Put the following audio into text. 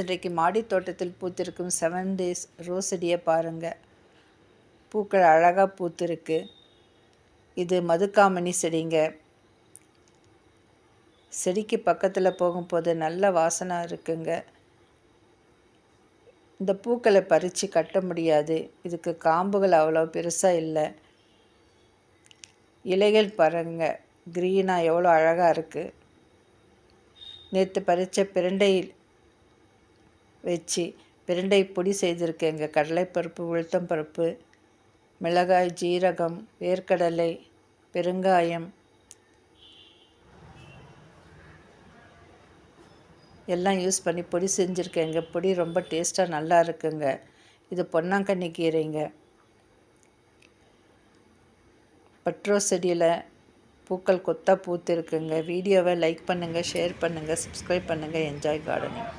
இன்றைக்கு மாடி தோட்டத்தில் பூத்திருக்கும் 7 days ரோஸ் செடியை பாருங்கள். பூக்கள் அழகாக பூத்திருக்கு. இது மதுக்காமணி செடிங்க. செடிக்கு பக்கத்தில் போகும்போது நல்ல வாசனை இருக்குங்க. இந்த பூக்களை பறித்து கட்ட முடியாது. இதுக்கு காம்புகள் அவ்வளோ பெருசாக இல்லை. இலைகள் பாருங்க, க்ரீனாக எவ்வளோ அழகாக இருக்குது. நேற்று பறித்த பிரண்டை வச்சு பிரண்டை பொடி செய்திருக்கேங்க. கடலைப்பருப்பு, உளுத்தம்பருப்பு, மிளகாய், ஜீரகம், வேர்க்கடலை, பெருங்காயம் எல்லாம் யூஸ் பண்ணி பொடி செஞ்சுருக்கேங்க. பொடி ரொம்ப டேஸ்ட்டாக நல்லா இருக்குங்க. இது பொன்னாங்கண்ணி கீரைங்க. பட்ரோஸ் செடியில் பூக்கள் கொத்தாக பூத்திருக்குங்க. வீடியோவை லைக் பண்ணுங்கள், ஷேர் பண்ணுங்கள், சப்ஸ்கிரைப் பண்ணுங்கள். Enjoy gardening.